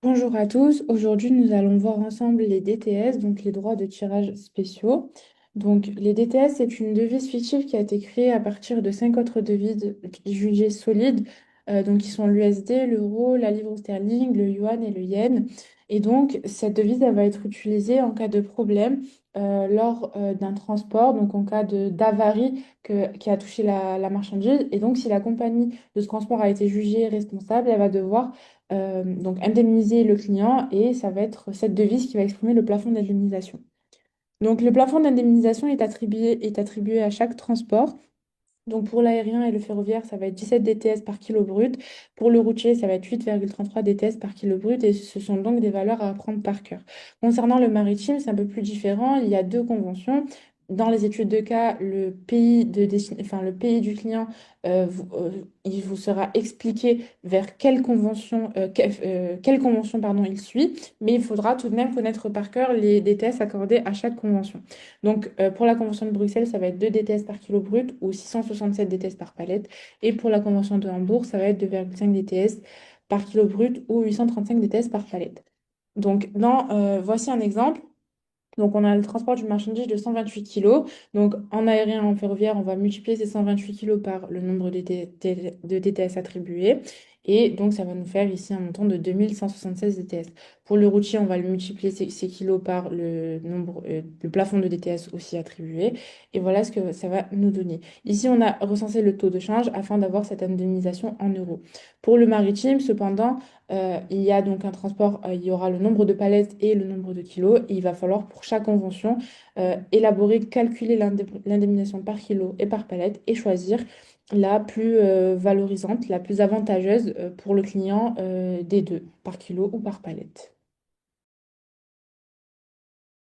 Bonjour à tous. Aujourd'hui, nous allons voir ensemble les DTS, donc les droits de tirage spéciaux. Donc, les DTS, c'est une devise fictive qui a été créée à partir de cinq autres devises jugées solides, donc qui sont l'USD, l'euro, la livre sterling, le yuan et le yen. Et donc, cette devise, elle va être utilisée en cas de problème lors d'un transport, donc en cas d'avarie qui a touché la marchandise. Et donc, si la compagnie de ce transport a été jugée responsable, elle va devoir donc indemniser le client et ça va être cette devise qui va exprimer le plafond d'indemnisation. Donc le plafond d'indemnisation est attribué à chaque transport. Donc pour l'aérien et le ferroviaire, ça va être 17 DTS par kilo brut. Pour le routier, ça va être 8,33 DTS par kilo brut et ce sont donc des valeurs à apprendre par cœur. Concernant le maritime, c'est un peu plus différent. Il y a deux conventions. Dans les études de cas, le pays du client, il vous sera expliqué vers quelle convention pardon, il suit, mais il faudra tout de même connaître par cœur les DTS accordés à chaque convention. Donc, pour la convention de Bruxelles, ça va être 2 DTS par kilo brut ou 667 DTS par palette. Et pour la convention de Hambourg, ça va être 2,5 DTS par kilo brut ou 835 DTS par palette. Donc, voici un exemple. Donc, on a le transport d'une marchandise de 128 kilos. Donc, en aérien, en ferroviaire, on va multiplier ces 128 kilos par le nombre de DTS attribués. Et donc, ça va nous faire ici un montant de 2176 DTS. Pour le routier, on va le multiplier ces kilos par le plafond de DTS aussi attribué. Et voilà ce que ça va nous donner. Ici, on a recensé le taux de change afin d'avoir cette indemnisation en euros. Pour le maritime, cependant, il y a donc un transport, il y aura le nombre de palettes et le nombre de kilos. Et il va falloir pour chaque convention élaborer, calculer l'indemnisation par kilo et par palette et choisir la plus valorisante, la plus avantageuse pour le client des deux, par kilo ou par palette.